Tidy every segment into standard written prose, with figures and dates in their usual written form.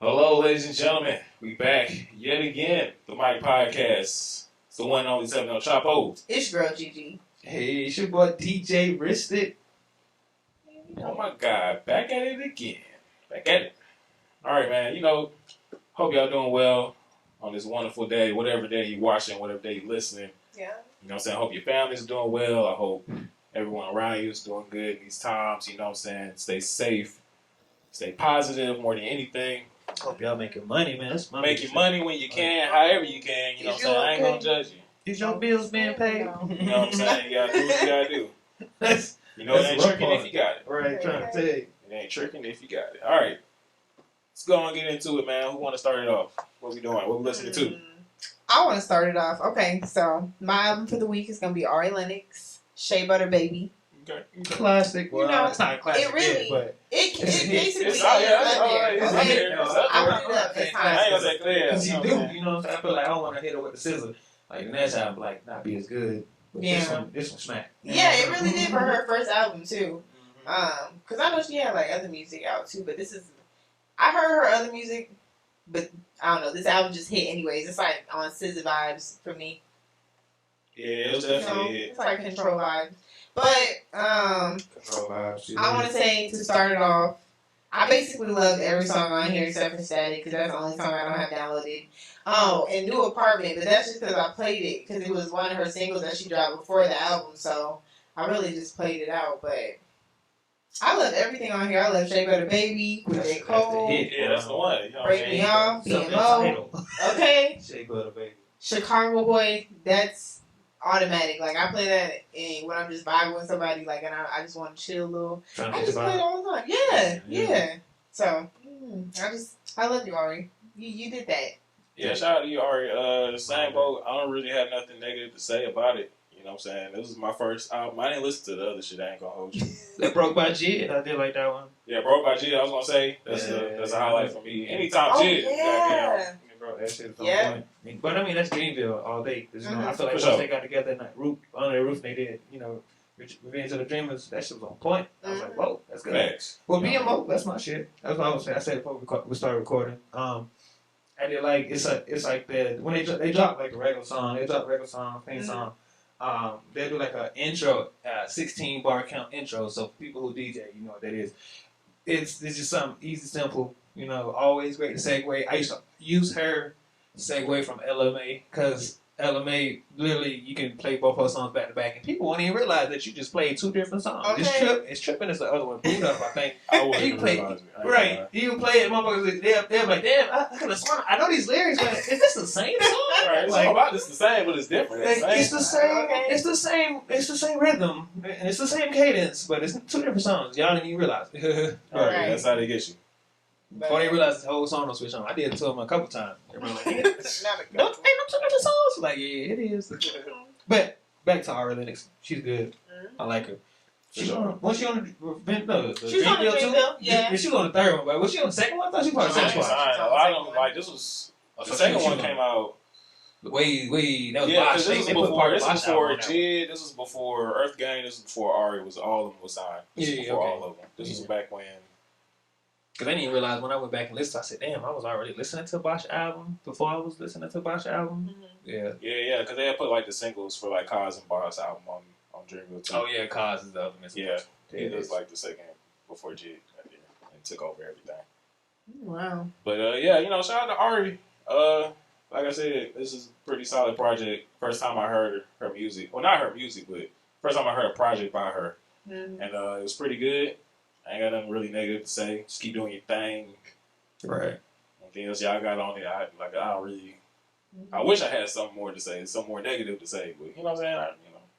Hello, ladies and gentlemen. We back yet again. TheMic Podcast. It's the one and only 7 on Chapo. It's your girl Gigi. Hey, it's your boy DJ Wristed. Oh my God, back at it again. Back at it. All right, man. Hope y'all doing well on this wonderful day, whatever day you're watching, whatever day you're listening. Yeah. You know what I'm saying? I hope your family's doing well. I hope everyone around you is doing good in these times. You know what I'm saying? Stay safe. Stay positive more than anything. Hope y'all making money, man. That's my Make your money when you can, however you can. You know what I'm saying? I ain't gonna judge you. Is your bills being paid? You know what I'm saying? You gotta do what you gotta do. That's You know, it ain't tricking if you got it. right. Trying to tell you. It ain't tricking if you got it. All right. Let's go and get into it, man. Who want to start it off? What we doing? What we listening to? I want to start it off. Okay, so my album for the week is going to be Ari Lennox, Shea Butter Baby. Okay. Classic. Well, You know, it's not a classic it really- yet, but It It's- basically it's- is oh, yeah, up there. it's Okay? there. It's up I there. put it up as I ain't high. gonna say clear. because you know do, what I'm saying? you know what I'm saying? I feel like I don't want to hit it with the scissor. Like the next album, like not be as good. But Yeah. this one smack. Yeah, it really did for her first album too. Because I know she had like other music out too, but I heard her other music, but I don't know. This album just hit anyways. It's like on SZA vibes for me. Yeah, it was You know, definitely it's like control vibes. But Control vibes. I want to say to start it off, I basically love every song on here except for Static because that's the only song I don't have downloaded. Oh, and New Apartment, but that's just because I played it because it was one of her singles that she dropped before the album, so I really just played it out. But I love everything on here. I love Shea Butter Baby with J. Cole, Yeah, that's the one. You know what I'm Break Me saying? Off, BMO, okay, Shea Butter Baby. Chicago Boy. That's automatic. Like I play that when I'm just vibing with somebody, like, and I just want to chill a little. Trying to I get just the play it vibe. all the time. Yeah. So I love you, Ari. You did that. Yeah, shout out to you, Ari. The same boat. I don't really have nothing negative to say about it. You know what I'm saying? This was my first album. I didn't listen to the other shit. I ain't gonna hold you. That Broke by Jid. I did like that one. Yeah, Broke by G. I was gonna say that's a highlight for me. Anytime Oh, G, yeah. Bro, that shit is on Yeah. point. But I mean, that's Greenville all day. 'Cause, you know, I feel like For once sure. they got together and on their roof, they did, Revenge of the Dreamers. That shit was on point. I was like, whoa, that's good. Facts. Well, BMO, that's my shit. That's what I was saying. I said before we started recording. I did like it's like when they drop like a regular song, theme song. They do like a intro, 16 bar count intro. So for people who DJ, you know what that is. It's just something easy, simple. Always great to segue. I used to use her segue from LMA because LMA literally you can play both her songs back to back, and people won't even realize that you just played two different songs. Okay. It's tripping is the other one. Boot up, I think. I wouldn't You play- realize it. I ain't Right. gonna You play it, motherfuckers, they're like, damn, I could have sworn, I know these lyrics, but is this the same song? lie. Right. It's Like, all about this the same, but it's different. it's the same, Okay. it's the same rhythm, and it's the same cadence, but it's two different songs. Y'all didn't even realize. All right, Right. that's how they get you. Before they realized the whole song was switch on. I did it to them a couple times. Everybody like, Not a no, ain't no two different songs. Like, yeah, it is. But back to Ari Lennox. She's good. I like her. For sure. Was she on the She's on the Dreamville, yeah. She was on the third one, but was she on the second one? I thought she was on the I second ain't one. signed. A lot of them, like, this was the second one came out. Wait, that was Yeah, Bosh. because this They was put part before. of This was Bosh before out on that one. Jid. This was before Earth Gang. This was before Ari was all of them was signed. This was Yeah, before okay. all of them. This was back when. Because I didn't even realize when I went back and listened, I said, damn, I was already listening to Bosh album before I was listening to Bosh album. Yeah. Yeah, because they had put like the singles for like Kaz and Bar's album on Dreamville too. Oh, yeah, Cause is the other missing. Yeah, Yeah, it was like the second before Jid and took over everything. Wow. But yeah, shout out to Ari. Like I said, this is a pretty solid project. First time I heard her music. Well, not her music, but first time I heard a project by her, and it was pretty good. I ain't got nothing really negative to say. Just keep doing your thing. Right. Anything else y'all got on it? I don't really. I wish I had something more to say, something more negative to say, but you know what I'm saying.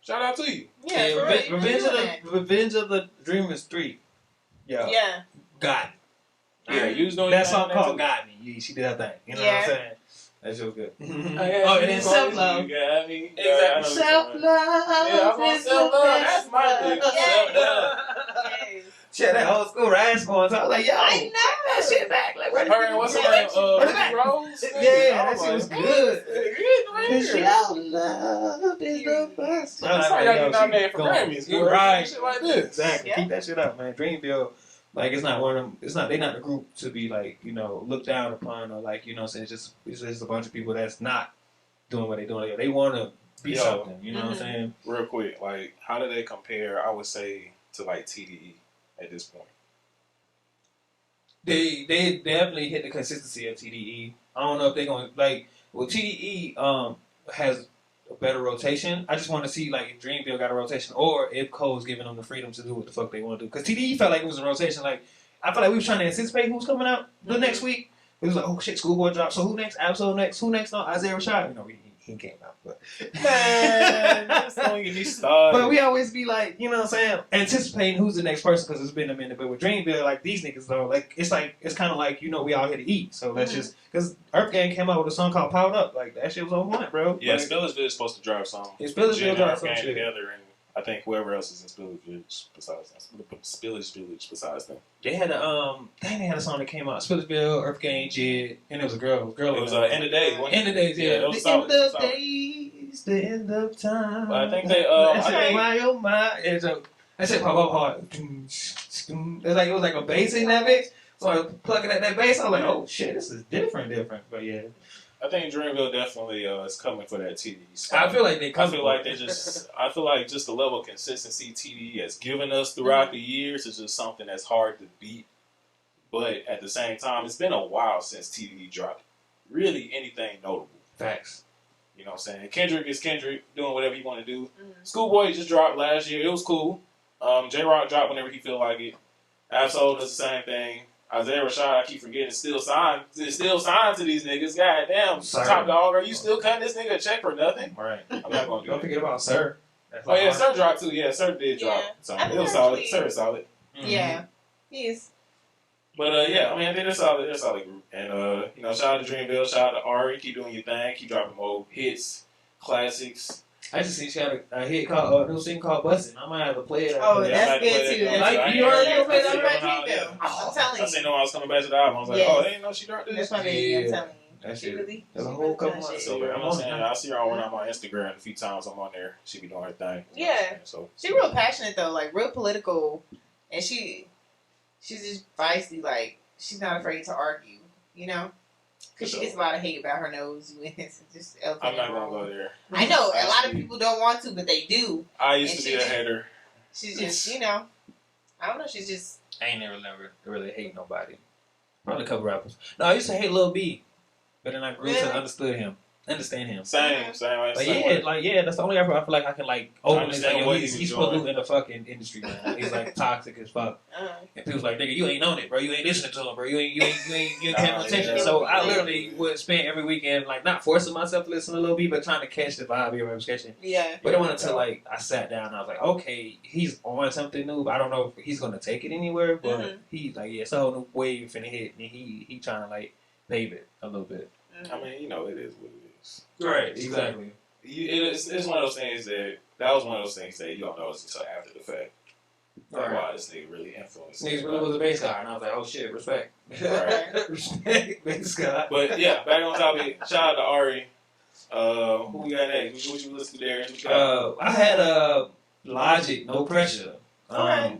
Shout out to you. Yeah, Yeah, for real, you Revenge doing that. Revenge of the Dreamers 3. Yeah. Yeah. Got me. Yeah, you was doing That your song thing called too. Got Me. Yeah, she did her thing. You know Yeah. what I'm saying? That shit was good. Oh, and then Self-Love. You got me. Exactly. Yeah, I know Self-love. Yeah, I'm on is the self-love. best That's my thing. love. Self-love. Yes. She had that old school rhymes going, so I was like, yo, I know. bring that shit back. Like, where the Her and what's her name? Run it back. Rose? Yeah, that shit was good. Cause Your love is the best. That's how y'all get nominated for Grammys. You're right. Shit like this. Exactly. Yeah. Keep that shit up, man. Dreamville Like it's not one of them. It's not. They're not the group to be like looked down upon or like what I'm saying. It's just a bunch of people that's not doing what they're doing. They want to be something. You know what I'm saying? Real quick, like how do they compare? I would say to like TDE at this point. They definitely hit the consistency of TDE. I don't know if they're going to like. Well, TDE has a better rotation. I just want to see like if Dreamville got a rotation or if Cole's giving them the freedom to do what the fuck they want to do. Because TDE felt like it was a rotation. Like I felt like we was trying to anticipate who's coming out the next week. It was like, oh shit, Schoolboy dropped. So who next? Absol next. Who next? No, Isaiah Rashad. He came out, but man, just don't get me started. But we always be like, you know what I'm saying, anticipating who's the next person because it's been a minute. But with Dreamville, like these niggas though, like it's kind of like we all here to eat. So let's just because Earth Gang came out with a song called "Powered Up." Like that shit was on point, bro. Yeah, like, Spillersville is supposed to drop something. Yeah, Spillersville dropped some shit together, and I think whoever else is in Spillage besides them. They had they had a song that came out. Spillersville, Earth Gang, Jid, and it was a girl. It was End of Days. End of Days, yeah. It was the solid. end of days, the end of time. But I think they I said pop up hard. It's like it was like a bass in that bitch. So I was plugging at that bass. I was like, oh shit, this is different. But yeah. I think Dreamville definitely is coming for that TDE stuff. I feel like they come. I feel like just the level of consistency TDE has given us throughout the years is just something that's hard to beat. But at the same time, it's been a while since TDE dropped really anything notable. Facts. You know what I'm saying? Kendrick is Kendrick doing whatever he want to do. Schoolboy just dropped last year. It was cool. J-Rock dropped whenever he feel like it. Ep6 does the same thing. Isaiah Rashad, I keep forgetting, is still signed to these niggas. God damn, Top Dog, are you still cutting this nigga a check for nothing? Right. I'm not going to do Don't forget about Sir. Oh, yeah, Sir dropped too. Yeah, Sir did drop. So it was solid. Sir is solid. Yeah, he is. But, yeah, I mean, they're solid. They're a solid group. And, shout out to Dreamville. Shout out to Ari. Keep doing your thing. Keep dropping more hits, classics. I just see she had a hit called a new single called "Bustin'." I might have to play it. Oh, that's good too. Like you already know that. I'm telling you. I didn't know I was coming back to the album. I was like, oh, they didn't know she dropped this. That's my baby. I'm telling you. That shit. Really? There's a whole couple months. So I'm saying, I see her on when I'm on Instagram a few times. I'm on there. She be doing her thing. Yeah. So she real passionate though, like real political, and she's just feisty. Like she's not afraid to argue. You know. Because she gets a lot of hate about her nose. It's just I'm not going to go there. I know. A lot of people don't want to, but they do. I used to be a hater. She's just, I don't know. She's just... I ain't never really hate nobody. Probably a couple rappers. No, I used to hate Lil B. But then I grew to understand him. Same. But that's the only rapper I feel like I can openly say, he's polluting the fucking industry, man. He's toxic as fuck. And people's like, nigga, you ain't on it, bro. You ain't listening to him, bro. You ain't paying no attention. Yeah. So I literally would spend every weekend not forcing myself to listen to Lil B, but trying to catch the vibe of him sketching. Yeah. But it wasn't until I sat down and I was like, okay, he's on something new, but I don't know if he's gonna take it anywhere. But he's like, yeah, it's a whole new wave finna hit, and he trying to pave it a little bit. I mean, it is what it is. Right, exactly. It's one of those things that was one of those things that you don't notice until after the fact. Right. Wow, this nigga really influenced. Niggas really was a bass guy, and I was like, oh shit, respect. Right. Respect, bass guy. But yeah, back on topic. Shout out to Ari. Who we got next? What you listen to there? I had Logic, No Pressure. Okay.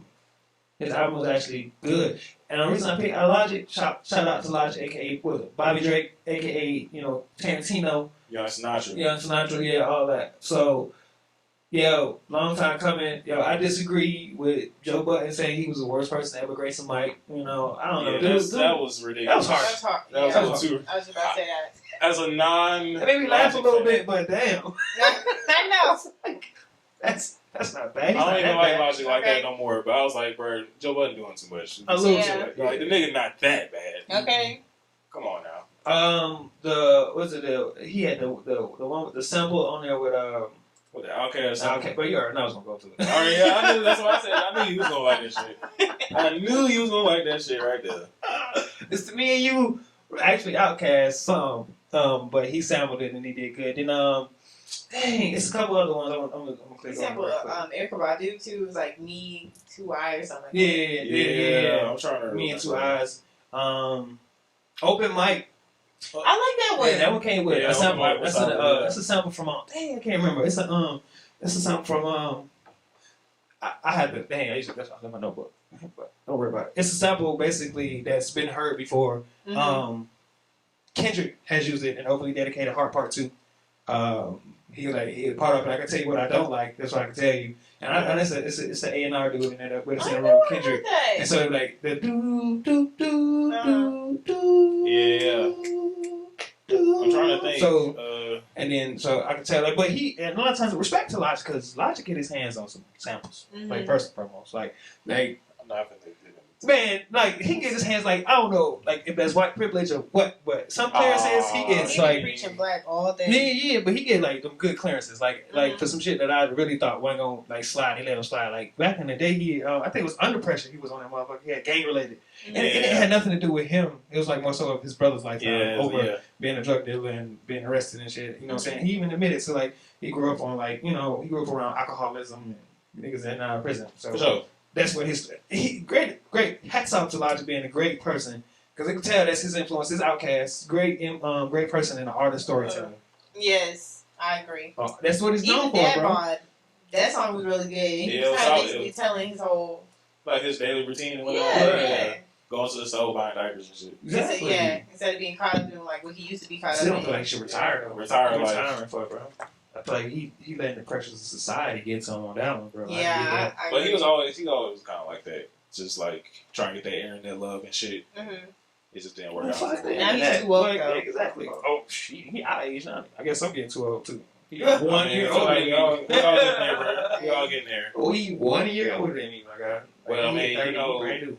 His album was actually good. And the reason I picked Logic, shout out to Logic, aka Bobby Drake, aka Tarantino. Young Sinatra. Yeah, all that. So, long time coming. I disagree with Joe Budden saying he was the worst person to ever grace a mic. I don't know. That was ridiculous. That was harsh. That was too. I was about to say that. As a non. It made me laugh a little bit, but damn. I know. That's not bad. I don't even like Logic like that no more. But I was like, bro, Joe Budden doing too much. A little bit. Like the nigga not that bad. Okay. Come on now. He had the one with the sample on there with With the Outkast. Okay, but you already know I was gonna go to it. Oh yeah, I knew. That's what I said. I knew you was gonna like that shit. I knew you was gonna like that shit right there. It's to me and you actually Outkast some, but he sampled it and he did good. Then dang, it's a couple other ones. I'm gonna click on. Example, Erykah Badu too was like Me, 2 Eyes or something like that. Yeah. I'm trying to. Me and 2 Eyes. Open Mic. I like that one. Yeah, that one came with a sample. That's a sample from. Dang, I can't remember. It's a sample from I had to. Dang, I used to. That's in my notebook. But don't worry about it. It's a sample basically that's been heard before. Kendrick has used it in Overly Dedicated Heart Part 2. He part of it. I can tell you what I don't like. That's what I can tell you. And it's the A&R dude in it with us in the room with Kendrick. And so like the do do do do do. Yeah. I'm trying to think. So and then so I can tell like, but and a lot of times respect to Logic because Logic get his hands on some samples. Like first and foremost, like I'm not gonna think man, like he gets his hands like I don't know, like if that's white privilege or what, but some clearances he gets like preaching black all day. Yeah, but he get like them good clearances, like for some shit that I really thought wasn't gonna like slide, he let him slide. Like back in the day, he I think it was Under Pressure. He was on that motherfucker. He had gang related, and it had nothing to do with him. It was like more so of his brother's lifetime over being a drug dealer and being arrested and shit. You know what I'm saying? He even admitted to like he grew up on like he grew up around alcoholism and niggas in prison. So. That's what great. Hats off to Logic being a great person because they can tell that's his influence, his outcast. Great person and an artist storyteller. Yes, I agree. That's what he's known for, bro. That song was really good. He was kind of basically telling his whole like his daily routine and going to the store buying diapers and shit. Exactly. Instead of being caught up in like what he used to be caught up in. I don't feel like he should retire though. Retiring for it, bro. I feel like he letting the pressures of society get to him on that one, bro. Yeah, but he always kind of like that, just like trying to get that internet love and shit. It just didn't work out. Now he's too old. Exactly. Oh shit, he out of age now. I guess I'm getting too old too. He 1 year older than me. We all getting there, bro. We all getting there. Oh, he 1 year older than me, my God. Well, I mean,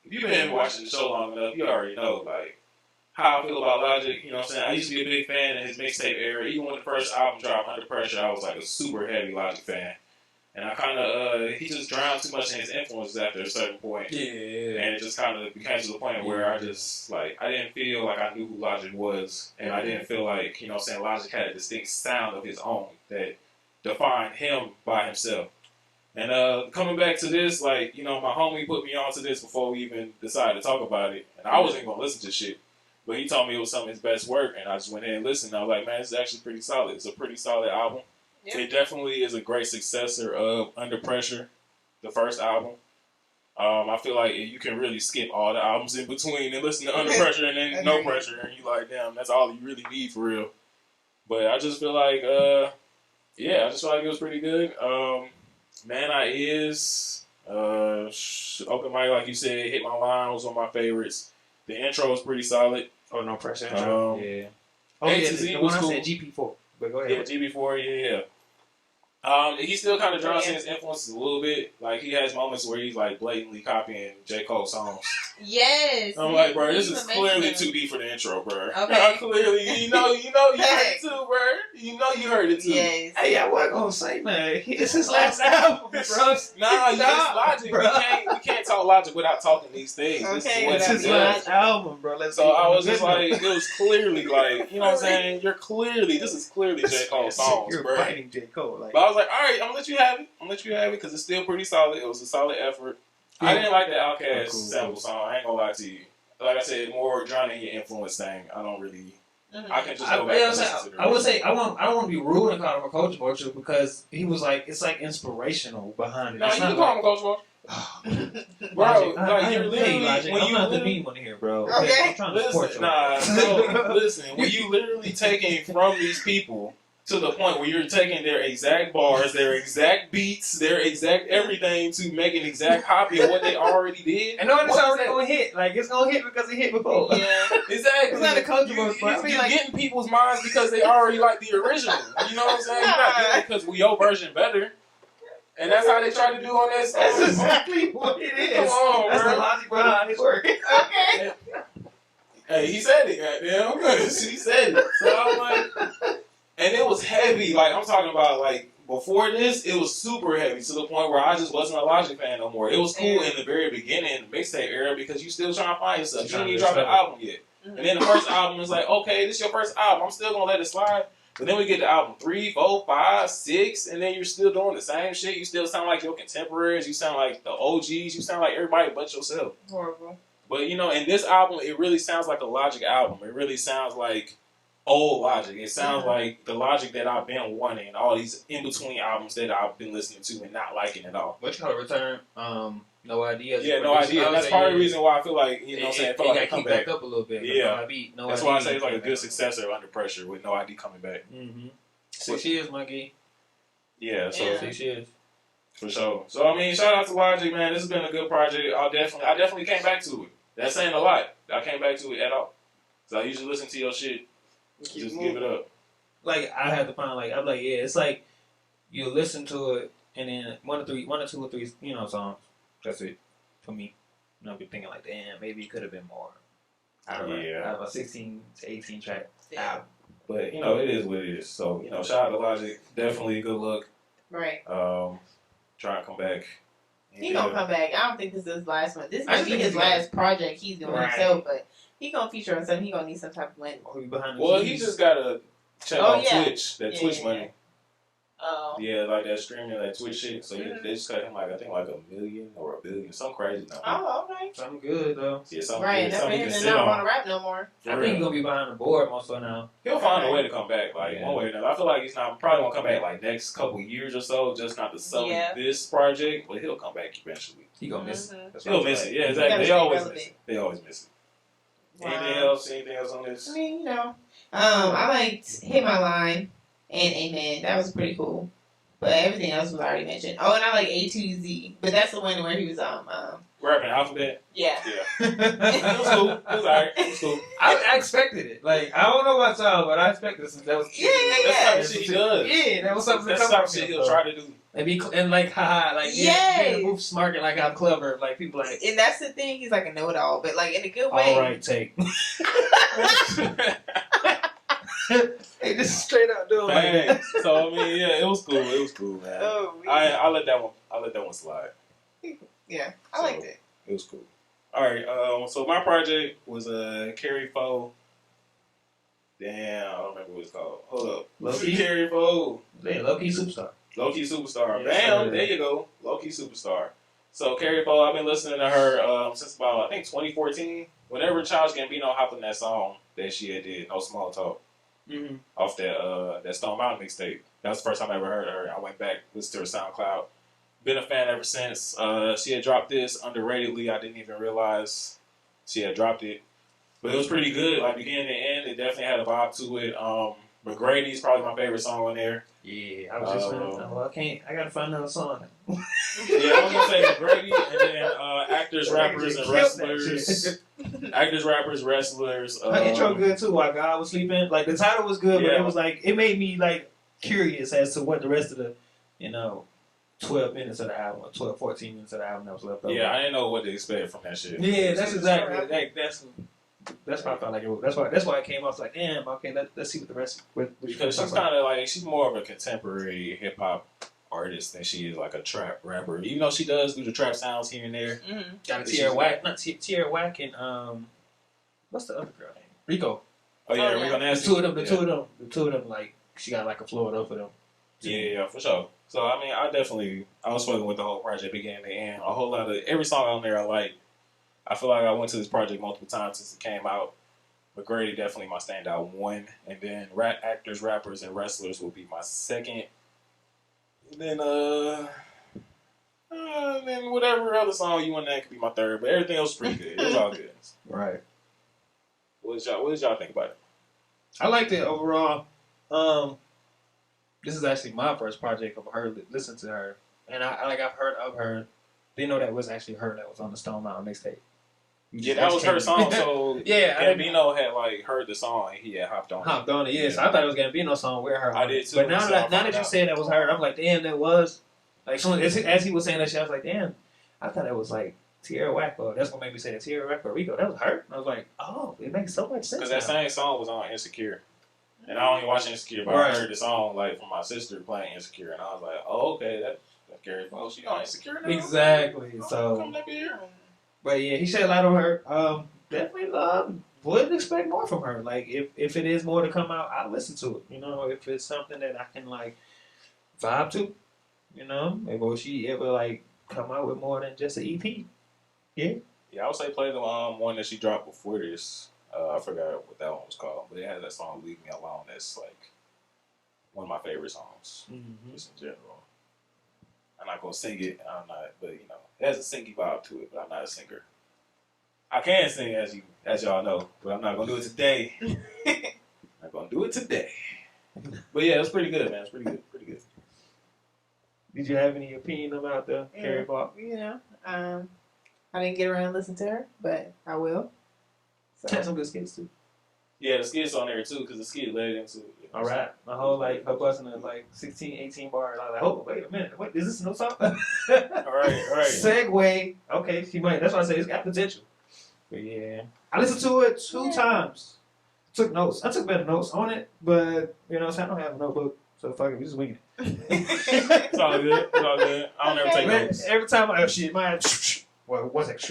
if you've been watching the show long enough, you already know like how I feel about Logic. You know what I'm saying? I used to be a big fan of his mixtape era. Even when the first album dropped, Under Pressure, I was like a super heavy Logic fan. And I kind of, he just drowned too much in his influences after a certain point. Yeah. And it just kind of became to the point where I just, like, I didn't feel like I knew who Logic was. And I didn't feel like, you know what I'm saying, Logic had a distinct sound of his own that defined him by himself. And coming back to this, like, you know, my homie put me onto this before we even decided to talk about it. And I wasn't going to listen to shit. But he told me it was some of his best work, and I just went ahead and listened. I was like, man, this is actually pretty solid. It's a pretty solid album. Yeah. It definitely is a great successor of Under Pressure, the first album. I feel like you can really skip all the albums in between and listen to Under Pressure and then No Pressure, and you're like, damn, that's all you really need for real. But I just feel like, I just feel like it was pretty good. Man I Is, Open Mic, like you said, Hit My Line was one of my favorites. The intro was pretty solid. Oh, No Pressure intro. Yeah. The one I said GP4. But go ahead. Yeah, GP4, yeah. He still kind of draws in his influences a little bit. Like, he has moments where he's, like, blatantly copying J. Cole songs. Yes. I'm like, bro, this is clearly too deep for the intro, bro. Okay. Clearly, you know you heard it too, bro. You know you heard it too. Yes. Hey, I wasn't going to say, man, it's his last album, bro. Nah, it's Logic. Bro. We can't talk Logic without talking these things. Okay, it's his last album, bro. So I was just like, it was clearly like, you know what I'm saying? This is clearly J. Cole songs, You're bro. fighting J. Cole. Like. But I was like, all right, I'm going to let you have it because it's still pretty solid. It was a solid effort. I didn't like the Outkast sample song. I ain't going to lie to you. Like I said, more drowning your influence thing. I don't really. I can just go back and listen to it. I would say I don't want to be rude and call him a Coach Vulture because he was like it's like inspirational behind it. No, you can call him a Coach Vulture. Bro, like you're literally when I'm you not the mean one here, bro. Okay. I'm trying to support you. Listen. When you literally taking from these people to the point where you're taking their exact bars, their exact beats, their exact everything to make an exact copy of what they already did. And no, it's already going to hit. Like, it's going to hit because it hit before. Yeah, exactly. It's not a cultural, but you're getting people's minds because they already like the original. You know what I'm saying? You're not getting it because your version better. And that's how they try to do on that song. That's exactly what it is. Come on, that's bro. the logic behind his work. Okay. Hey, he said it, goddamn. He said it. So I'm like... And it was heavy. Like, I'm talking about, like, before this, it was super heavy to the point where I just wasn't a Logic fan no more. It was cool in the very beginning, the mixtape era, because you still trying to find yourself. You didn't even drop an album yet. And then the first album is like, okay, this is your first album. I'm still going to let it slide. But then we get to album 3, 4, 5, 6, and then you're still doing the same shit. You still sound like your contemporaries. You sound like the OGs. You sound like everybody but yourself. Horrible. But, you know, in this album, it really sounds like a Logic album. It really sounds like old Logic. It sounds like the Logic that I've been wanting. All these in between albums that I've been listening to and not liking at all. What you call it? Return? No idea. Yeah, no idea. That's part of the reason why I feel like you know what I'm saying. I feel like it got back up a little bit. Yeah, that's why I say it's like a good back. successor Under Pressure with No ID coming back. 6 years, monkey. Yeah, so 6 years. For sure. So I mean, shout out to Logic, man. This has been a good project. I definitely came back to it. That's saying a lot. I came back to it at all. So I usually listen to your shit. Just give it up. Like I had to find I'm like, yeah, it's like you listen to it and then one or two or three, songs. That's it for me. And I'll be thinking like, damn, maybe it could have been more. I don't know. Out of a 16 to 18 track album. But it is what it is. So shout out to Logic. Definitely a good look. Right. Try and come back. He gonna come back. I don't think this is his last one. This might be his last project he's doing himself, but he gonna feature on something. He gonna need some type of money. Well, he just gotta check on Twitch. That Twitch money. Oh. Yeah, like that streaming, that Twitch shit. So they just got him I think like $1 million or $1 billion, something crazy now. Oh, okay. Something good though. Yeah, something right, good. That's Something for him to not want to rap no more. I think he's gonna be behind the board most of now. He'll find a way to come back, one way or another. I feel like he's probably gonna come back like next couple years or so, just not to sell this project, but he'll come back eventually. He gonna miss it. He'll miss it. Yeah, exactly. They always miss it. They always miss it. Wow. Anything else on this? I mean, I liked Hit My Line and Amen. That was pretty cool. But everything else was already mentioned. Oh, and I like A2Z. But that's the one where he was rapping Alphabet? Yeah. It was cool. It was alright. It was cool. I expected it. Like, I don't know about y'all, but I expected this. That was That's something he does. Yeah, that was something that's something he'll try to do. And like, haha, like, yeah, the move smirking like I'm clever. Like, people like. And that's the thing. He's like a know-it-all, but like in a good way. All right, take. Hey, this is straight up doing like So I mean, yeah, it was cool. It was cool, man. Oh, I let that one slide. Yeah, I liked it. It was cool. All right, so my project was Kari Faux. Damn, I don't remember what it's called. Hold up, Low-key Kari Faux. Yeah, Low-key Superstar. Low-key Superstar. Yeah, Bam, there you go. Low-key Superstar. So Kari Faux, I've been listening to her since about I think 2014. Whenever Childish Gambino hopped in that song that she had did, No Small Talk. Off that Stone Mountain mixtape. That was the first time I ever heard of her. I went back, listened to her SoundCloud. Been a fan ever since. She had dropped this underratedly. I didn't even realize she had dropped it. But it was pretty good. Like beginning to end, it definitely had a vibe to it. McGrady's probably my favorite song on there. Yeah, I was just I gotta find another song. Yeah, I was gonna say McGrady, and then actors, rappers, and wrestlers. Actors, rappers, wrestlers. Her intro good too. While God was sleeping, like the title was good, but it was like it made me like curious as to what the rest of the 12 minutes of the album, or 12, 14 minutes of the album that was left over. Yeah, I didn't know what to expect from that shit. Yeah, that's exactly that's why I felt like it was. That's why it came off like, damn, okay, let's see what the rest. Because she's kind of like she's more of a contemporary hip hop artist than she is like a trap rapper. Even though she does do the trap sounds here and there. Got Tierra Whack, and what's the other girl name? Rico. Oh yeah, Rico Nasty. The two of them, like she got like a floor over them. Yeah, for sure. So I mean, I was fucking with the whole project beginning to end. A whole lot of every song on there I like. I feel like I went to this project multiple times since it came out. McGrady definitely my standout one, and then actors, rappers, and wrestlers will be my second. And then whatever other song you want that could be my third, but everything else is pretty good. It was all good. Right. What did y'all think about it? I liked it overall. This is actually my first project of her. Listen to her, and I've heard of her. Didn't know that was actually her that was on the Stone Mountain mixtape. Yeah, that was her song. So yeah, Gambino had like heard the song and he had hopped on it. Yeah. So I thought it was Gambino's song with her. I did too. But now that you said that was her, I'm like, damn, that was like as he was saying that shit, I was like, damn, I thought it was like Tierra Whack. That's what made me say that Tierra Whack or Rico. That was her. And I was like, oh, it makes so much sense. Because that same song was on Insecure. And I only watched Insecure, but I heard the song like from my sister playing Insecure, and I was like, oh, okay, that's Kari Faux. She on Insecure now. Exactly. So. Come up here. But yeah, he shed a lot on her. Definitely would expect more from her. Like if it is more to come out, I'll listen to it. If it's something that I can like vibe to, maybe she ever like come out with more than just an EP. Yeah. Yeah, I would say play the one that she dropped before this. I forgot what that one was called, but it had that song "Leave Me Alone." That's like one of my favorite songs, just in general. I'm not gonna sing it. I'm not, but you know, it has a singy vibe to it. But I'm not a singer. I can sing, as y'all know, but I'm not gonna do it today. I'm gonna do it today. But yeah, it's pretty good, man. It's pretty good. Pretty good. Did you have any opinion about the Kari Faux? You know, I didn't get around to listen to her, but I will. So. Had some good skits too. Yeah, the skits on there too, because the skit led into it. All right, my whole like her busting at like 16, 18 bars. I was like, oh, wait a minute, what is this no song? All right. Segue. Okay, she might. That's why I say it's got potential. But yeah, I listened to it 2 times. Took notes. I took better notes on it, but you know, I don't have a notebook, so fuck it, we just winging it. It's all good. It's all good. I don't ever take notes. Every time I shit, my what was it?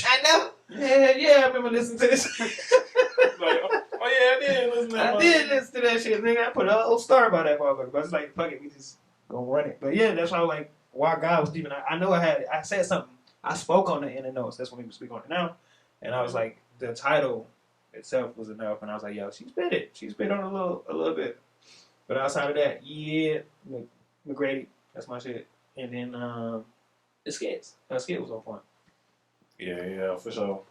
I know. Yeah, I remember listening to this. Like, oh yeah, I did listen to that. I did listen to that shit, nigga. I put a whole star by that motherfucker, but it's like, fuck it, we just gonna run it. But yeah, that's why like while God was deep, I know I said something. I spoke on it in the notes. That's when we speak on it now, and I was like, the title itself was enough, and I was like, yo, she spit it. She spit on a little bit. But outside of that, yeah, McGrady, that's my shit. And then the skits. That skit was on point. Yeah, for sure.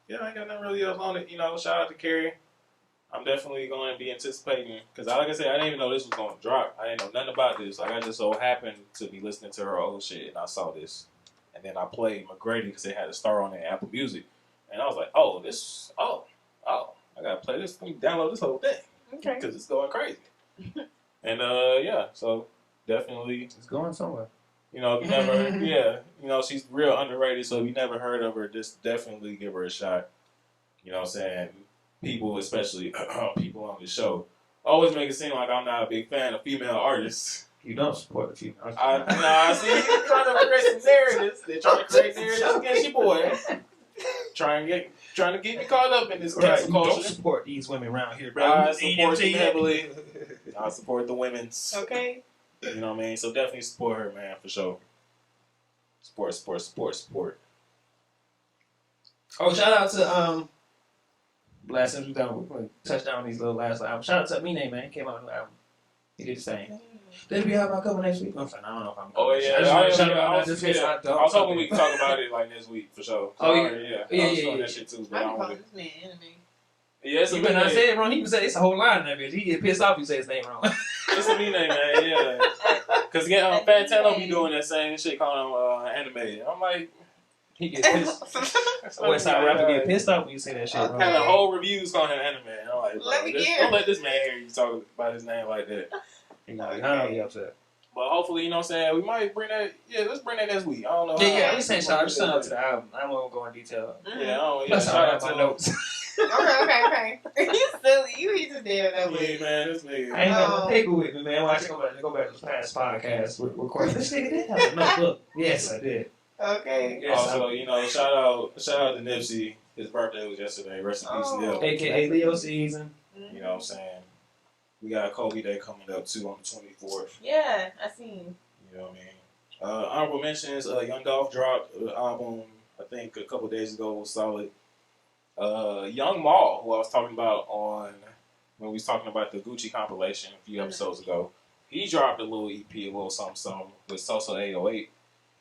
Yeah, I ain't got nothing really else on it. You know, shout out to Kari. I'm definitely going to be anticipating, because like I said, I didn't even know this was going to drop. I didn't know nothing about this. Like, I just so happened to be listening to her old shit, and I saw this. And then I played McGrady because it had a star on it in Apple Music. And I was like, I got to play this. Let me download this whole thing. Okay. Because it's going crazy. And, yeah, so definitely. It's going somewhere. You know, if you never, you know, she's real underrated, so if you never heard of her, just definitely give her a shot. You know what I'm saying? People, especially people on the show, always make it seem like I'm not a big fan of female artists. You don't support the female. I see you trying to create some narratives. They're trying to create narratives against your boy. Trying to get me caught up in this cancel culture. You don't support these women around here, bro. I support them heavily. I support the women's. Okay. You know what I mean? So definitely support her, man, for sure. Support. Oh, shout out to last since we touched down on these little last albums. Shout out to Mine, man. He came out with a new album. He did the same. Did we have our cover next week? I'm sorry, I don't know if I'm. Oh yeah, I was hoping we could talk about it like this week for sure. Oh yeah, I was doing that shit too, but I don't want to. This man anime. Yeah, it's a Mine. I said it wrong. He would say it's a whole line in that bitch. He get pissed off. You say his name wrong. It's a Mine, man. Yeah, because Fantano be doing that same shit calling him anime. I'm like, he gets pissed. West Side rapper get pissed off when you say that shit wrong. Kind of whole reviews calling him anime. I'm like, don't let this man hear you talk about his name like that. I'll be upset. But hopefully, you know what I'm saying, we might bring that. Yeah, let's bring that next week. I don't know. Yeah, I'm just saying shout out to the album. I won't go in detail. Shout out to my notes. Okay. You silly. You need to deal that way. Yeah, man, this nigga. I ain't got no paper with me, man. Watch it go back to the past podcast. Recording. This nigga did have a notebook. Yes, I did. Okay. Yes, also, you know, shout out to Nipsey. His birthday was yesterday. Rest in peace, Nip. AKA Leo season. You know what I'm saying? We got Kobe Day coming up too on the 24th. Yeah, I seen. You know what I mean? Honorable mentions, Young Dolph dropped an album, I think a couple days ago, was solid. Young Maul, who I was talking about when we was talking about the Gucci compilation a few episodes ago, he dropped a little EP, a little something with Sosa 808.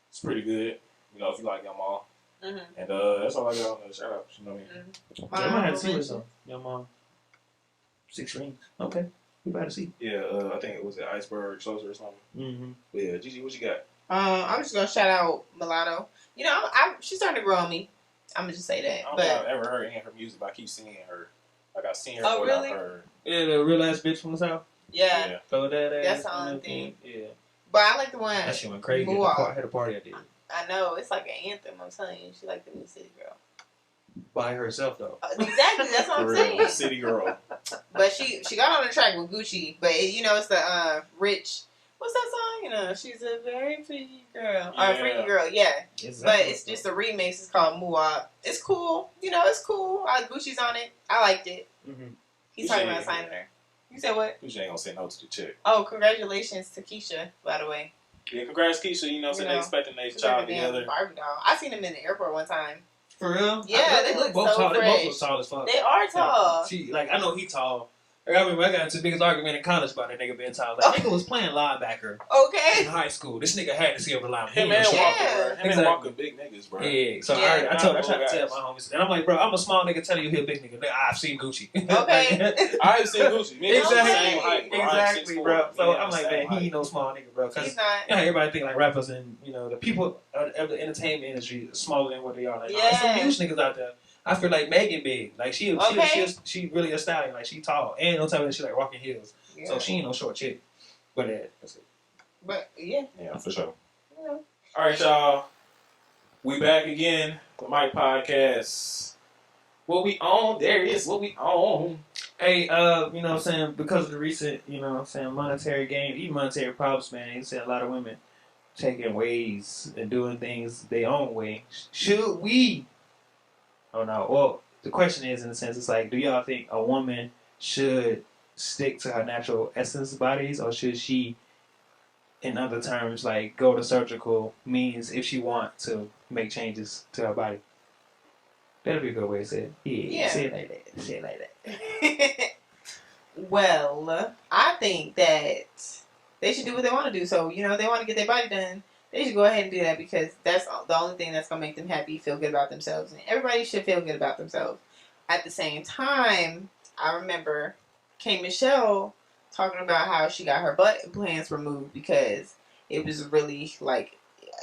It's pretty good, you know, if you like Young Maul. And that's all I got on the shout out. You know what I mean? I might have to see with some Young Maul. 6 rings. Okay. We better see. Yeah, I think it was the Iceberg Sosa or something. But yeah, Gigi, what you got? I'm just gonna shout out Mulatto. You know, she's starting to grow on me. I'm gonna just say that. I don't think I've ever heard any of her music, but I keep seeing her. Like I've seen her. Oh, really? I've heard. Yeah, the real ass bitch from the south. Yeah. Throw that ass. That's the only thing. Yeah. But I like the one. That shit went crazy. I had a party I did. I know. It's like an anthem. I'm telling you. She like the new City Girl. By herself though. Exactly. That's what I'm saying. City Girl. But she got on the track with Gucci. But you know, it's the Rich. What's that song? You know, she's a very pretty girl. Yeah. Or freaky girl, yeah. Exactly. But it's just a remix. It's called Muwab. It's cool. You know, it's cool. Gucci's on it. I liked it. He's talking about signing her. You said what? Gucci ain't gonna say no to the chick. Oh, congratulations to Keisha, by the way. Yeah, congrats, Keisha. You know, so they expecting their child together. Barbie doll. I seen him in the airport one time. For real? Yeah, they look both so tall. fresh. They both look tall as fuck. They are tall. I know he tall. I remember I got into the biggest argument in college about that nigga being tall. Like, nigga was playing linebacker in high school. This nigga had to see over the line. Him and Walker, bro. Him and Walker big niggas, bro. Yeah. So I tried to tell my homies. And I'm like, bro, I'm a small nigga telling you he a big nigga. I've seen Gucci. Okay. I've seen Gucci. Me and Exactly. same height, bro. Exactly, bro. So I'm like, man, he ain't no small nigga, bro. He's not. You know, everybody think like rappers and, you know, the people of the entertainment industry is smaller than what they are. Like, there's some huge niggas out there. I feel like Megan big. Like she really a stallion. Like she tall. And on top of that, she like rocking heels. Yeah. So she ain't no short chick. But that's it. But yeah. Yeah, for sure. Yeah. All right, y'all. We back again. The Mic Podcast. What we on? There it is. What we on? Hey, you know what I'm saying? Because of the recent, you know what I'm saying, monetary gain, even monetary problems, man, you see a lot of women taking ways and doing things their own way. Should we? Oh no. Well, the question is, in a sense, it's like, do y'all think a woman should stick to her natural essence bodies, or should she, in other terms, like go to surgical means if she want to make changes to her body? That'd be a good way to say it. Yeah. Say it like that. Say it like that. Well, I think that they should do what they want to do. So, you know, if they want to get their body done, they should go ahead and do that, because that's the only thing that's going to make them happy, feel good about themselves. And everybody should feel good about themselves. At the same time, I remember K. Michelle talking about how she got her butt implants removed because it was really, like,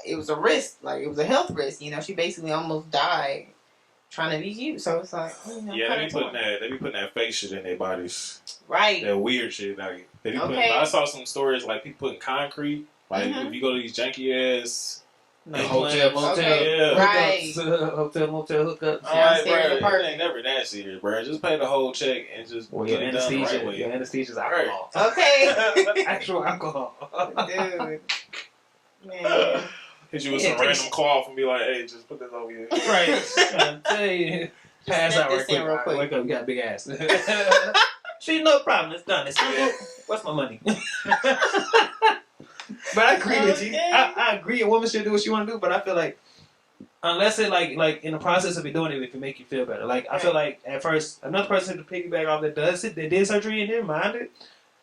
it was a risk. Like, it was a health risk. You know, she basically almost died trying to be cute. So it's like, you know, yeah, they be putting that fake shit in their bodies. Right. That weird shit. Like, I saw some stories, like, people putting concrete. Like, if you go to these janky ass hotel, motel, yeah. Right. Hotel, motel hookups. Alright, bro, it ain't never that serious, bro. Just pay the whole check and just your get it anesthesia. done the right way. Your anesthesia's alcohol. Okay. Actual alcohol. Dude. Man. Hit you with some random cloth and be like, hey, just put this over here. Right. I tell you. Pass out right quick. Wake up, you got a big ass. See, no problem. It's done. It's done. What's my money? But I agree with you. I agree. A woman should do what she want to do, but I feel like unless it like in the process of it doing it, if it make you feel better. Like I feel like at first another person to piggyback off that does it, they did surgery and didn't mind it.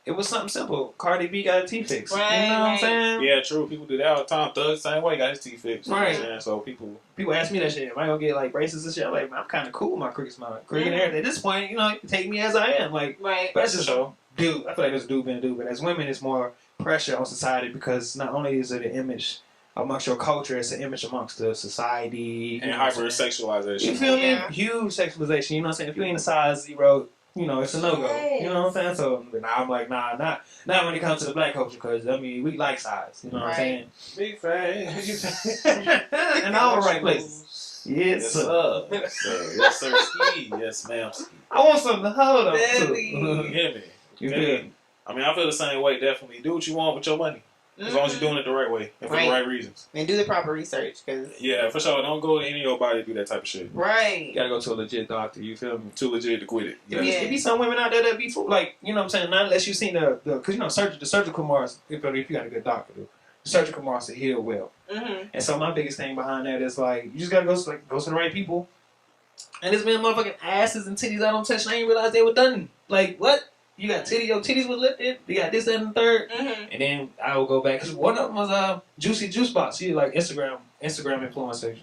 It was something simple. Cardi B got a teeth fix. Right, you know what I'm saying? Yeah, true. People do that all the time. Thug same way got his teeth fixed. Right. You know, so people ask me that shit. Am I gonna get like braces and shit? I'm like, man, I'm kind of cool with my crooked smile, crooked and everything. At this point, you know, you can take me as I am. Like, right. But that's just dude. I feel like there's a dude being a dude, but as women, it's more pressure on society because not only is it an image amongst your culture, it's an image amongst the society and hypersexualization. You feel me? Huge sexualization. You know what I'm saying? If you ain't a size 0, you know it's a no go. Yes. You know what I'm saying? So I'm like, nah, not when it comes to the black culture, because I mean we like size. You know what I'm saying? Big face. In all the right places. Yes, sir. Yes, sir. Ski. Yes, ma'am. Ski. I want something to hold on to. You hear me? You feel me? I mean, I feel the same way, definitely. Do what you want with your money. As long as you're doing it the right way and for the right reasons. And do the proper research. Yeah, for sure. Don't go to any of your body to do that type of shit. Right. You gotta go to a legit doctor, you feel me? Too legit to quit it. It be some women out there that be, like, you know what I'm saying? Not unless you've seen because, you know, the surgical marks, if you got a good doctor, the surgical marks that heal well. Mm-hmm. And so my biggest thing behind that is, like, you just gotta go to the right people. And this man motherfucking asses and titties I don't touch, and I didn't realize they were done. Like, what? You got your titties was lifted. You got this, that, and the third. Mm-hmm. And then I will go back because one of them was Juicy Juice Box. She like Instagram influencer,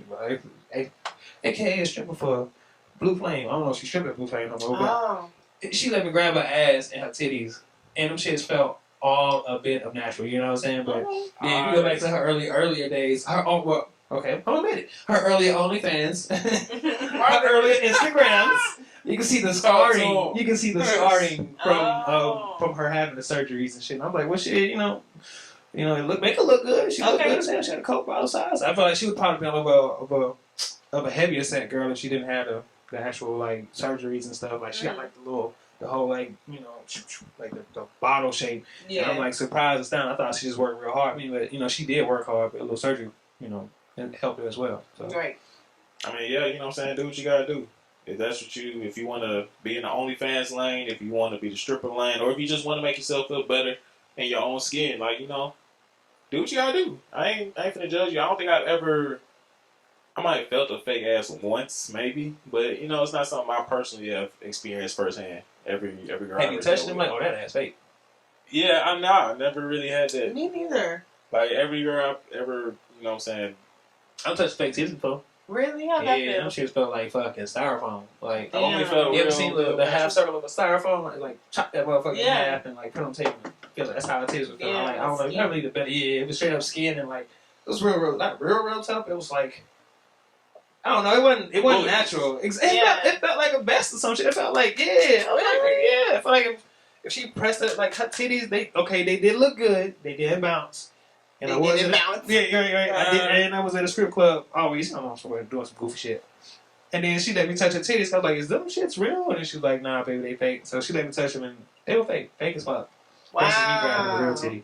aka a stripper for Blue Flame. I don't know if she's stripping at Blue Flame no more. But she let me grab her ass and her titties, and them shits felt all a bit of natural. You know what I'm saying? But yeah, if you go back to her earlier days, okay, I'll admit it. Her earlier OnlyFans, her earlier Instagrams. You can see the scarring. You can see the scarring from her having the surgeries and shit. And I'm like, well, shit, you know, make her look good. She looked good as hell. She had a Coke bottle size. I feel like she would probably be of a heavier set girl if she didn't have the actual like surgeries and stuff. Like she got like the whole like, you know, like the bottle shape. Yeah. And I'm like surprised and astounded. I thought she just worked real hard. I mean, but you know, she did work hard, but a little surgery, you know, and helped her as well. So. Right. I mean, yeah, you know what I'm saying. Do what you gotta do. If that's what if you want to be in the OnlyFans lane, if you want to be the stripper lane, or if you just want to make yourself feel better in your own skin, like, you know, do what you gotta do. I ain't finna judge you. I don't think I've ever I might have felt a fake ass once, maybe, but you know, it's not something I personally have experienced firsthand. Every girl. Have you touched them? Like, oh, that ass fake. Yeah, I never really had that. Me neither. Like every girl I've ever, you know what I'm saying? I've touched fake titties before. Really? How Yeah, that feel? them shits felt like fucking styrofoam. Like, I only felt you ever real seen the half circle of a styrofoam? Like chop that motherfucker in Yeah. half and like put on tape. Feel like that's how it is. With Yeah, like, I don't know. skin. Probably the better. Yeah, it was straight up skin and like it was real, not real tough. It was like. I don't know. It wasn't natural. It felt like a vest or some shit. It felt like yeah. I felt like if she pressed it like her titties, they did look good. They did bounce. And They I was didn't bounce. Yeah, right. I did, and I was at a strip club always. I'm somewhere doing some goofy shit. And then she let me touch her titties. I was like, "Is them shits real?" And she was like, "Nah, baby, they fake." So she let me touch them, and they were fake as fuck. That's me grabbing the real titty.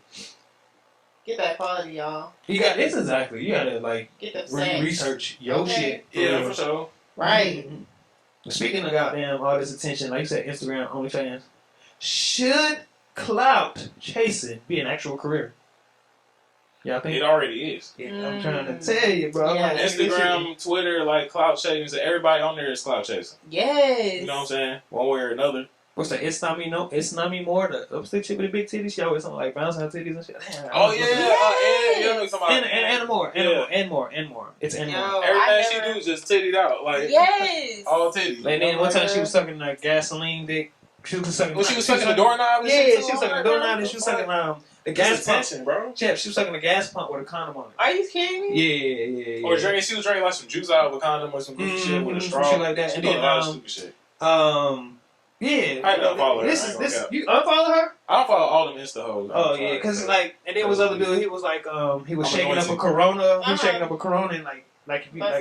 Get that quality, y'all. You gotta like Get the sex. research your shit. Yeah, for sure. Right. Mm-hmm. Speaking of goddamn all this attention, like you said, Instagram, OnlyFans, should Clout chasing be an actual career? Yeah, I think It already is. Yeah, I'm trying to tell you, bro. Yeah. Like, this shit- Instagram, Twitter, like clout chasing. Everybody on there is clout chasing. Yes. You know what I'm saying? One way or another. What's that? It's not me more. The upstate chick with the big titties. She always something like bouncing her titties and shit. Damn, Oh yeah, Yes. you know what I'm talking about. and more. It's and more. Yo, Everything she do is just tittied out, like Yes. all titties. Like then one time she was sucking like gasoline dick. She was sucking. Well, she was sucking the doorknob. And Yeah, shit, she was sucking the doorknob and she was sucking the gas gas pump. attention, bro. Chef, she was sucking the gas pump with a condom on it. Are you kidding me? Yeah. Or drinking, she was drinking like some juice out of a condom or some goofy shit with a straw. Shit like that. She And doing then a lot of stupid shit. Yeah. I don't follow her. This I is ain't this. gonna You unfollow her? I don't follow all them Insta hoes. Oh yeah, because like, and then was other dude. He was like, he was I'm shaking up a anointed. Corona. He was shaking up a Corona and like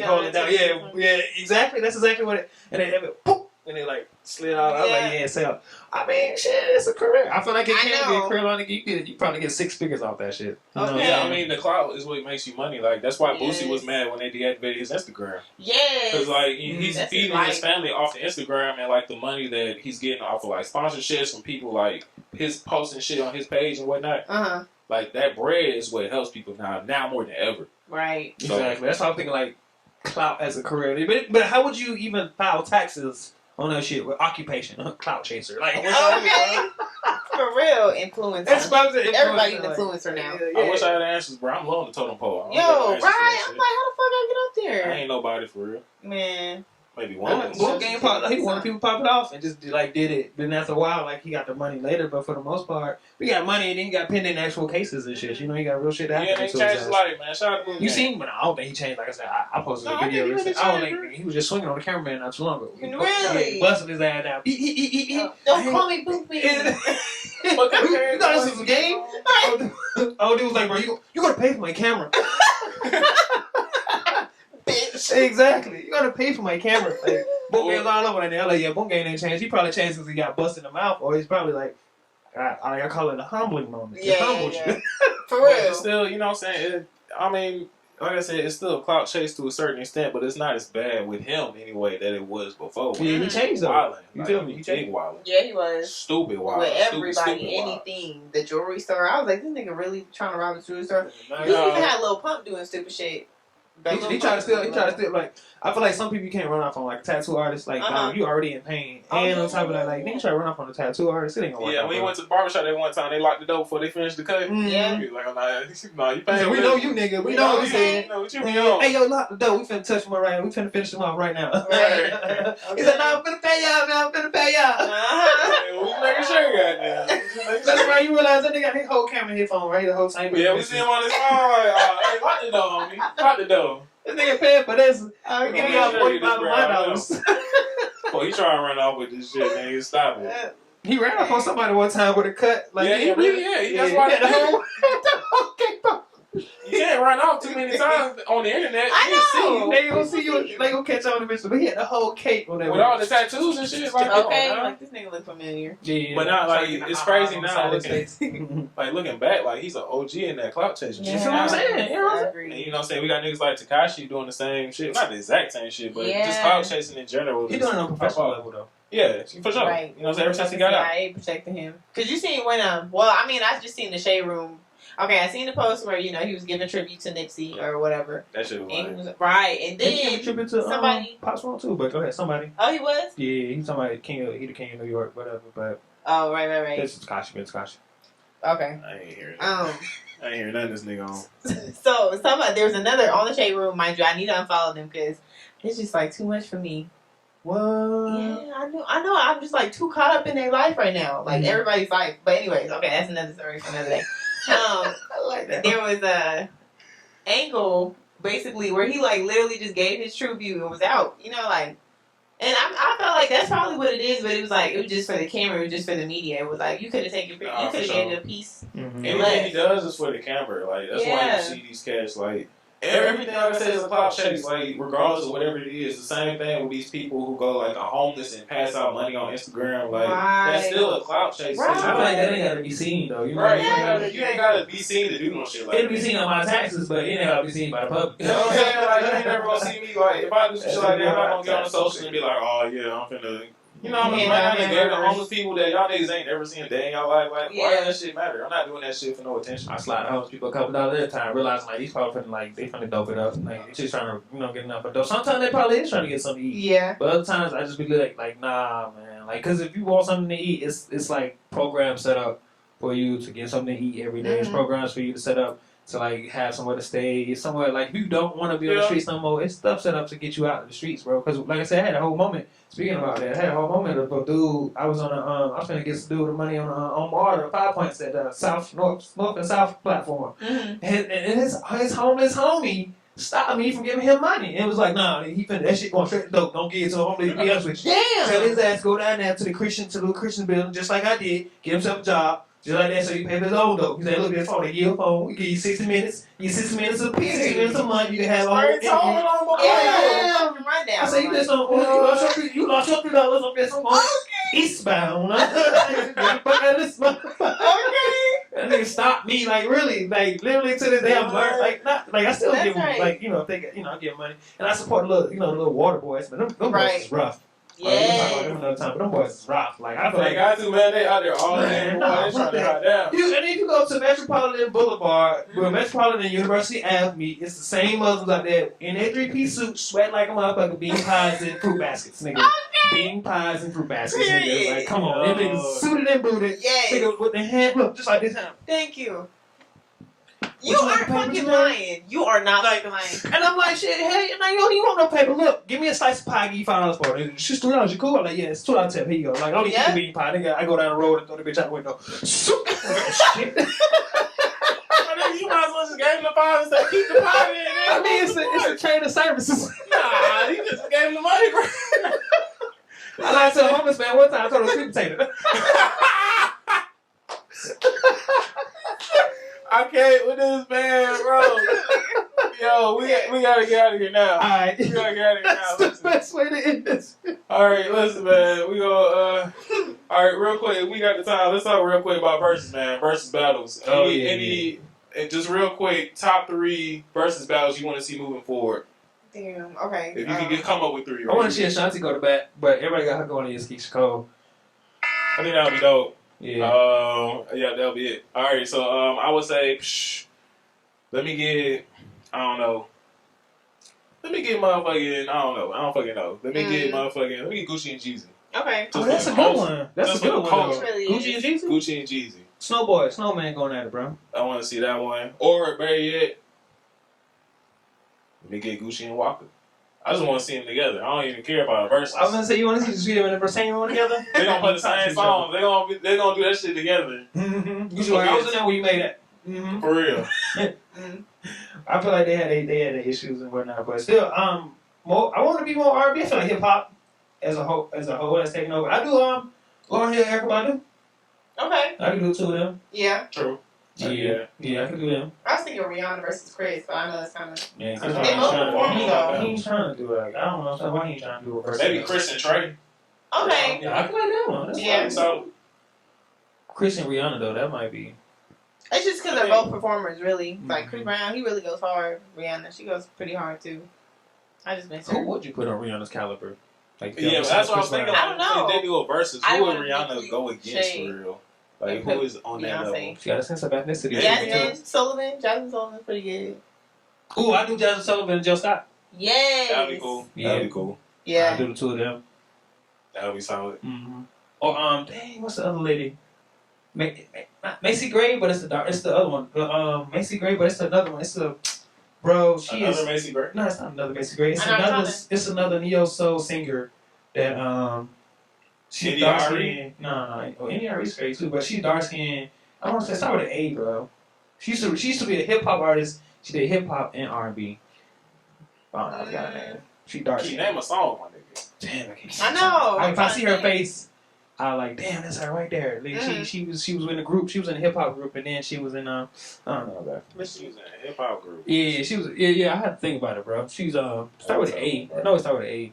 holding it down. Yeah, exactly. That's exactly what it. And then it poof, and it like slid out. I was like, yeah, so I mean, shit, it's a career. I feel like it can be a career. Like you probably get 6 figures off that shit. You know? Yeah, I mean the clout is what makes you money. Like that's why Boosie was mad when they deactivated his Instagram. Yes. Because like he's That's feeding his his family off the Instagram and like the money that he's getting off of like sponsorships from people like his posting shit on his page and whatnot. Like that bread is what helps people now more than ever. Right. So, Exactly. That's why I'm thinking like clout as a career. But how would you even file taxes on that shit with occupation? Clout chaser. Like Okay. For real, influencer. That's what I'm saying. Everybody's an influencer now. I wish I had answers, bro. I'm low on the totem pole. Yo, right? I'm like, how the fuck I get up I there? ain't nobody for real. Man. Maybe one. Book game pop. He wanted people to pop it off and just like did it. Then after a while, like he got the money later. But for the most part, we got money and then he got pending actual cases and shit. You know, he got real shit happening. Yeah, they changed his life, man. Shout out to Book You Game. seen, but I don't think he changed. Like I said, I posted No, a I video. think he I don't really think he was just swinging on the cameraman not too long ago. Really? Busting his ass down. Don't call me Boopy. You thought this was a game? Oh, dude was like, bro, you gotta pay for my camera. Bitch. Exactly. You gotta pay for my camera. Like, Boom Game's all over that. Like, yeah, Boom Game ain't changed. He probably changed because he got busted in the mouth, or he's probably like, I call it a humbling moment. Yeah, Humbled yeah. you. For But real. it's still, you know what I'm saying? I mean, like I said, it's still a clout chase to a certain extent, but it's not as bad with him anyway that it was before. Yeah, he changed though. Wildin'. You Like, feel me? He He big changed. wildin'. Yeah, he was. Stupid wildin'. With everybody, Stupid wildin'. anything. The jewelry store. I was like, this nigga really trying to rob the jewelry store. Nah, He even had Lil Pump doing stupid shit. He tried to steal. Like, I feel like some people you can't run off on, like tattoo artists. Like, you already in pain, and on top of that, like, nigga try to run off on a tattoo artist. It ain't gonna work. Yeah, out, when he bro. went to the barbershop that one time, they locked the door before they finished the cut. Yeah. He was like, nah, you He paying. said, we know you, nigga. We know what he said. You know what you be on. Hey, yo, lock the door. We finna touch him right. We finna finish him off right now. Right. He said, "No, I'm finna pay y'all, man. I'm finna pay y'all." Uh-huh. We making sure, goddamn. That's right. You realize that nigga got his whole camera headphone right the whole time. Yeah, we see him on his phone. Like, hey, lock the door, homie. Lock the door. This nigga paying for this. Okay. Give me all $45 of my dollars. Boy, he trying to run off with this shit, nigga. Stop it. He ran up on somebody one time with a cut. Like, Yeah, that's why the whole cake. you can't run off too many times on the internet. I know. They gonna see you. They gonna catch on the bitch. But he had the whole cake on that. With all the tattoos and shit. Like, Okay, come on, like this nigga look familiar. Yeah, But not like it's crazy on now. the side of his face. Like looking back, like he's an OG in that clout chasing shit. You feel what I'm saying? You know what I'm I saying? agree. And you know what I'm saying? We got niggas like Tekashi doing the same shit. Not the exact same shit, but just clout chasing in general. He doing it on a professional level though. Yeah, for sure. Right. You know what I'm saying? Ever since he got out. CIA protecting him. Cause you seen when well, I mean, I just seen the Shade Room. Okay, I seen the post where he was giving tribute to Nipsey or whatever. That shit was And he was right, and then he gave a tribute to somebody. Pop Smoke too, but go ahead, somebody. Oh, he was. Yeah, he's somebody the king of New York, whatever. But oh, right. This is Tekashi. Okay. I ain't hearing that. I ain't hearing nothing this nigga on. So there's another on the shade room, mind you. I need to unfollow them because it's just like too much for me. What? Yeah, I know. I'm just like too caught up in their life right now, like everybody's life. But anyways, okay, that's another story for another day. I like that. There was a angle basically where he like literally just gave his true view and was out. And I felt like that's probably what it is, but it was just for the camera, it was just for the media. It was like you could have taken, you could have gave it a piece. Anything he does is for the camera. Like that's why you see these cats like. Everything like I said is a clout chase, like regardless of whatever it is. The same thing with these people who go like are homeless and pass out money on Instagram, like that's still a clout chase. Right. I feel like that ain't gotta be seen though. You ain't gotta be seen to do no shit like that. It'll be seen on my taxes, but it ain't gotta be seen by the public. You know what I'm saying? Like you ain't never gonna see me like if I do some shit like that, I'm not gonna get on the social and be like, oh yeah, I'm finna. You know what I mean? I'm the homeless people that y'all niggas ain't never seen a day in y'all life. Like, why does that shit matter? I'm not doing that shit for no attention. I slide the homeless people $2 at a time, realizing like these probably finna dope it up. Like they just trying to get enough of dope. Sometimes they probably is trying to get something to eat. Yeah. But other times I just be like nah, man. Like, cause if you want something to eat, it's like programs set up for you to get something to eat every day. It's programs for you to set up to like have somewhere to stay. Somewhere like if you don't want to be on the streets no more, it's stuff set up to get you out of the streets, bro. Cause like I said, I had a whole moment. Speaking about that, I had a whole moment of a dude. I was on I was trying to get some dude the money on Marta 5 points at the North and South platform, and his homeless homie stopped me from giving him money. And it was like, nah, that shit going straight to dope. Don't give it to him. Be honest with you. Damn. Tell his ass go down there to the Christian building, just like I did. Get himself a job. Just like that, so you pay his own dope. He said, look, this phone, they give you a phone. We give you 60 minutes. You 60 minutes a piece, 60 minutes a month. You can have a whole interview. I said, you lost your $3 on this one. Eastbound. Okay. That nigga stopped me, like, really, like, literally to this day, I'm learning, I still give them, like, if they, I give money. And I support the little water boys, but them boys is rough. Yeah. We'll talk about them another time, but them boys is rough. Like, I feel like. They got to, man. They out there all day. They trying to hide down. And if you go to Metropolitan Boulevard, where Metropolitan and University Ave meet, it's the same Muslims out there in their 3-piece suits, sweat like a motherfucker, bean pies and fruit baskets, nigga. Bean pies and fruit baskets, nigga. Like, come on. Them niggas suited and booted. Yes. Nigga with their hand, look, just like this. Thank you. You aren't fucking lying. You are not fucking lying. And I'm like, shit, hey, now you want no paper. Look, give me a slice of pie, give you $5 for it. It's just $3, you cool? I'm like, yeah, it's $2 tip. Here you go. Like, I don't need to bean pie. Nigga, I go down the road and throw the bitch out the window. Shit. You might as well just gave him the $5 and say, keep the pie in there. I mean, it's a chain of services. Nah, you just gave him the money, bro. I lied to a homeless man one time. I told him sweet potato. I can't with this man, bro. Yo, we gotta get out of here now. Alright. We gotta get out of here now. That's the best way to end this. Alright, listen, man. We gonna alright, real quick, we got the time. Let's talk real quick about versus, man. Versus battles. Any just real quick, top 3 versus battles you want to see moving forward. Damn, okay. If you can come up with 3. I want to see Ashanti go to bat, but everybody got her going against Keisha Cole. I think that would be dope. Yeah. Yeah, that'll be it. All right, so I would say, let me get, I don't know. Let me get motherfucking, I don't fucking know. Let me get Gucci and Jeezy. Okay. Oh, that's a good one. That's a good one. Really Gucci and Jeezy? Gucci and Jeezy. Snowman going at it, bro. I want to see that one. Or, better yet, let me get Gucci and Walker. I just want to see them together. I don't even care about a verse. I was gonna say, you want to see them in the same one together? They gonna play the same song. They gonna do that shit together. Mm-hmm. I was in there when you made that. Mm-hmm. For real. I feel like they had their issues and whatnot, but still, I want to be more R&B. I feel like hip hop as a whole that's taking over. I do Lauryn Hill, Erykah Badu. Okay. I can do 2 of them. Yeah. True. Yeah, I can do them. I was thinking Rihanna versus Chris, but I know that's kind of. Yeah, they both performing though. He ain't trying to do it. I don't know why he ain't trying to do a versus. Maybe Chris and Trey. Okay. Yeah, I can like that one. That's yeah. So Chris and Rihanna though, that might be. It's just because they're both performers, really. Like Chris Brown, he really goes hard. Rihanna, she goes pretty hard too. I just miss her. Who would you put on Rihanna's caliber? Like, yeah, that's what I was thinking. I don't know. If they do a versus, who would Rihanna go against Shade. for real? Like, who is on that level? She got a sense of ethnicity. Jasmine Sullivan's pretty good. Ooh, I do Jasmine Sullivan and Jill Scott. Yes. That'd be cool. Yeah. That'd be cool. Yeah. I do the two of them. That'd be solid. Mm-hmm. Or dang, what's the other lady? Macy Gray, but it's the other one. Macy Gray, but it's another one. It's the Another Macy Gray? No, it's not another Macy Gray. It's another neo soul singer that she's dark skinned. No, N.E.R.E's great too, but she's dark skinned. I want to say start with an A, bro. She used to be a hip hop artist. She did hip hop and R&B. I forgot her name. She dark skinned. Name a song, my nigga. Damn, I can't. I know. If I see her face, I like, damn, that's her right there. Like, she was in a group. She was in a hip hop group, and then she was in I don't know about. But she was in a hip hop group. Yeah, she was. Yeah. I had to think about it, bro. She's start with an A. I know it started with an A,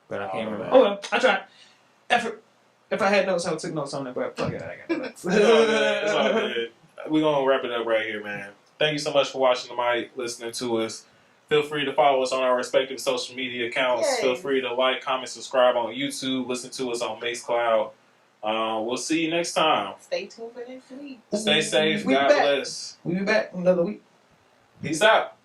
but I can't remember. Oh well, I tried. If I had notes, I would take notes on it. But fuck it, I got notes. It's all good. We're gonna wrap it up right here, man. Thank you so much for watching the mic, listening to us. Feel free to follow us on our respective social media accounts. Yay. Feel free to like, comment, subscribe on YouTube. Listen to us on Clout. We'll see you next time. Stay tuned for next week. Stay safe. We God back. bless. We'll be back another week. Peace out.